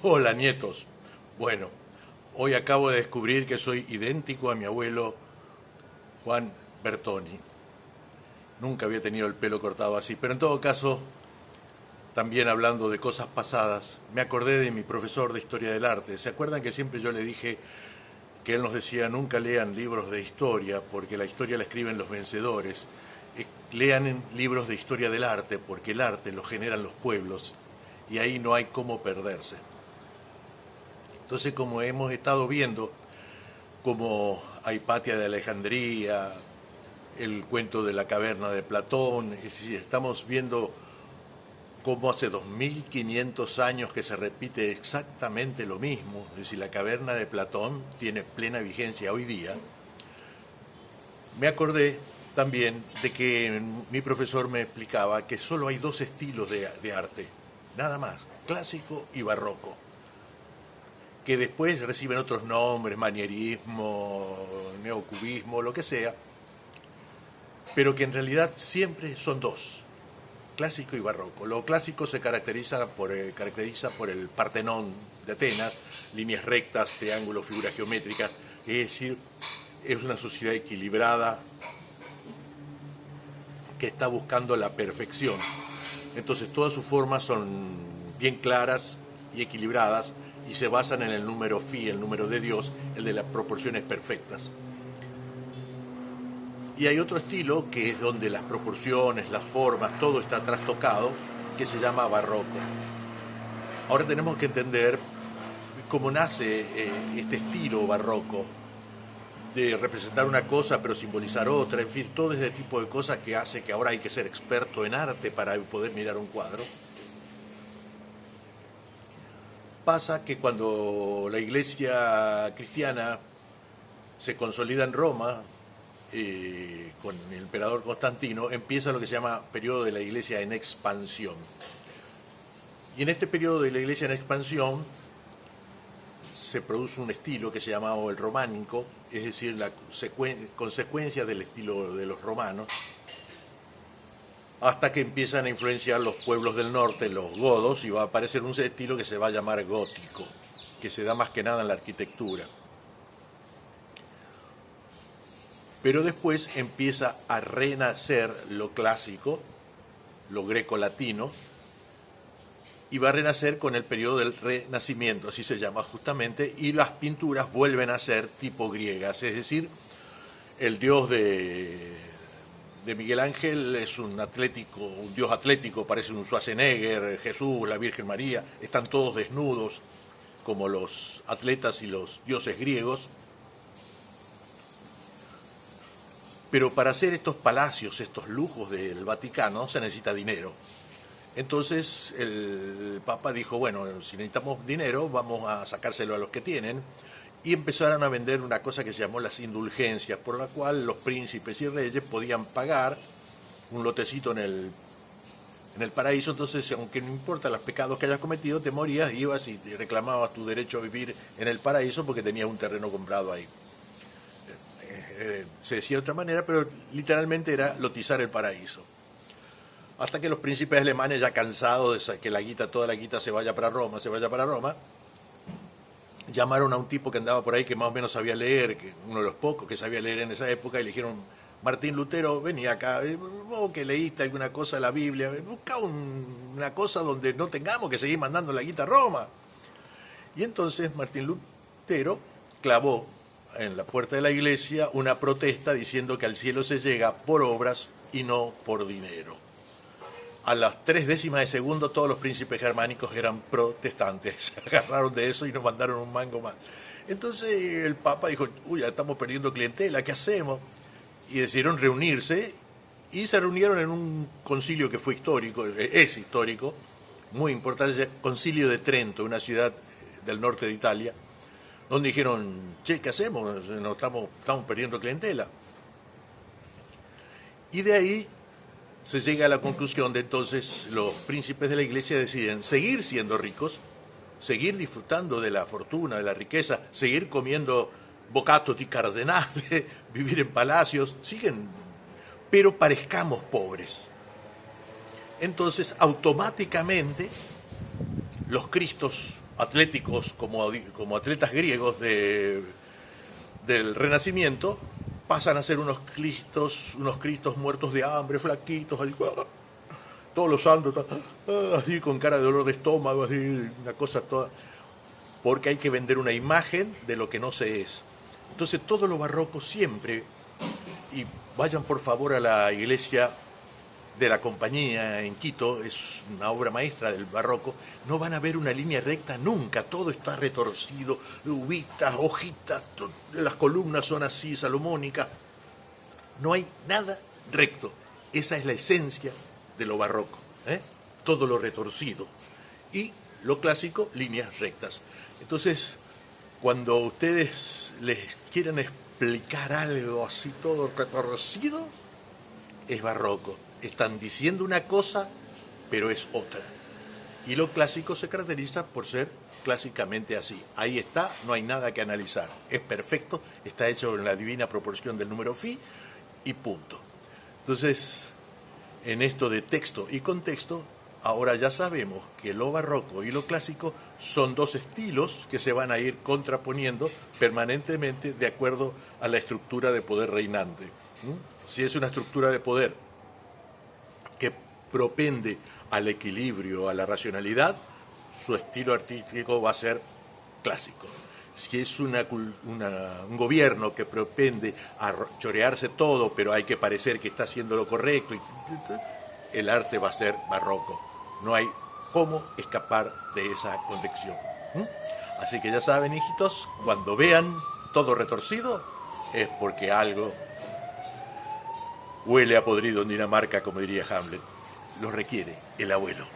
Hola, nietos. Bueno, hoy acabo de descubrir que soy idéntico a mi abuelo Juan Bertoni. Nunca había tenido el pelo cortado así, pero en todo caso, también hablando de cosas pasadas, me acordé de mi profesor de historia del arte. ¿Se acuerdan que siempre yo le dije que él nos decía nunca lean libros de historia porque la historia la escriben los vencedores? Lean libros de historia del arte porque el arte lo generan los pueblos y ahí no hay cómo perderse. Entonces, como hemos estado viendo, como Hipatia de Alejandría, el cuento de la caverna de Platón, es decir, estamos viendo cómo hace 2500 años que se repite exactamente lo mismo, es decir, la caverna de Platón tiene plena vigencia hoy día. Me acordé también de que mi profesor me explicaba que solo hay dos estilos de arte, nada más, clásico y barroco, que después reciben otros nombres, manierismo, neocubismo, lo que sea, pero que en realidad siempre son dos, clásico y barroco. Lo clásico se caracteriza por el Partenón de Atenas, líneas rectas, triángulos, figuras geométricas, es decir, es una sociedad equilibrada que está buscando la perfección. Entonces todas sus formas son bien claras y equilibradas y se basan en el número phi, el número de Dios, el de las proporciones perfectas. Y hay otro estilo que es donde las proporciones, las formas, todo está trastocado, que se llama barroco. Ahora tenemos que entender cómo nace este estilo barroco, de representar una cosa pero simbolizar otra, en fin, todo ese tipo de cosas que hace que ahora hay que ser experto en arte para poder mirar un cuadro. Pasa que cuando la iglesia cristiana se consolida en Roma, con el emperador Constantino, empieza lo que se llama periodo de la iglesia en expansión. Y en este periodo de la iglesia en expansión se produce un estilo que se llamaba el románico, es decir, la consecuencia del estilo de los romanos, hasta que empiezan a influenciar los pueblos del norte, los godos, y va a aparecer un estilo que se va a llamar gótico, que se da más que nada en la arquitectura. Pero después empieza a renacer lo clásico, lo greco-latino, y va a renacer con el periodo del Renacimiento, así se llama justamente, y las pinturas vuelven a ser tipo griegas, es decir, el dios de Miguel Ángel es un dios atlético, parece un Schwarzenegger, Jesús, la Virgen María, están todos desnudos como los atletas y los dioses griegos. Pero para hacer estos palacios, estos lujos del Vaticano, se necesita dinero. Entonces el Papa dijo, bueno, si necesitamos dinero, vamos a sacárselo a los que tienen. Y empezaron a vender una cosa que se llamó las indulgencias, por la cual los príncipes y reyes podían pagar un lotecito en el paraíso. Entonces, aunque no importa los pecados que hayas cometido, te morías, ibas y reclamabas tu derecho a vivir en el paraíso porque tenías un terreno comprado ahí. Se decía de otra manera, pero literalmente era lotizar el paraíso. Hasta que los príncipes alemanes, ya cansados de que toda la guita se vaya para Roma, llamaron a un tipo que andaba por ahí que más o menos sabía leer, que uno de los pocos que sabía leer en esa época, y le dijeron, Martín Lutero, vení acá, vos que leíste alguna cosa de la Biblia, busca una cosa donde no tengamos que seguir mandando la guita a Roma. Y entonces Martín Lutero clavó en la puerta de la iglesia una protesta diciendo que al cielo se llega por obras y no por dinero. A las 3 décimas de segundo todos los príncipes germánicos eran protestantes, se agarraron de eso y nos mandaron un mango más. Entonces el Papa dijo, uy, ya estamos perdiendo clientela, ¿qué hacemos? Y decidieron reunirse y se reunieron en un concilio que fue histórico, es histórico, muy importante, el Concilio de Trento, una ciudad del norte de Italia, donde dijeron, che, ¿qué hacemos? Estamos perdiendo clientela. Y de ahí se llega a la conclusión de entonces los príncipes de la iglesia deciden seguir siendo ricos, seguir disfrutando de la fortuna, de la riqueza, seguir comiendo bocato di cardenale, vivir en palacios, pero parezcamos pobres. Entonces automáticamente los cristos atléticos como atletas griegos del Renacimiento, pasan a ser unos cristos muertos de hambre, flaquitos, así, todos los santos, así con cara de dolor de estómago, así, una cosa toda, porque hay que vender una imagen de lo que no se es. Entonces todo lo barroco siempre, y vayan por favor a la iglesia de la Compañía en Quito, es una obra maestra del barroco, no van a ver una línea recta nunca, todo está retorcido, uvitas, hojitas, las columnas son así, salomónicas, no hay nada recto, esa es la esencia de lo barroco, todo lo retorcido, y lo clásico, líneas rectas. Entonces, cuando ustedes les quieren explicar algo así todo retorcido, es barroco. Están diciendo una cosa, pero es otra. Y lo clásico se caracteriza por ser clásicamente así. Ahí está, no hay nada que analizar. Es perfecto, está hecho en la divina proporción del número phi y punto. Entonces, en esto de texto y contexto, ahora ya sabemos que lo barroco y lo clásico son dos estilos que se van a ir contraponiendo permanentemente de acuerdo a la estructura de poder reinante. Si es una estructura de poder que propende al equilibrio, a la racionalidad, su estilo artístico va a ser clásico. Si es un gobierno que propende a chorearse todo, pero hay que parecer que está haciendo lo correcto, el arte va a ser barroco. No hay cómo escapar de esa convicción. Así que ya saben, hijitos, cuando vean todo retorcido, es porque algo huele a podrido en Dinamarca, como diría Hamlet. Lo requiere el abuelo.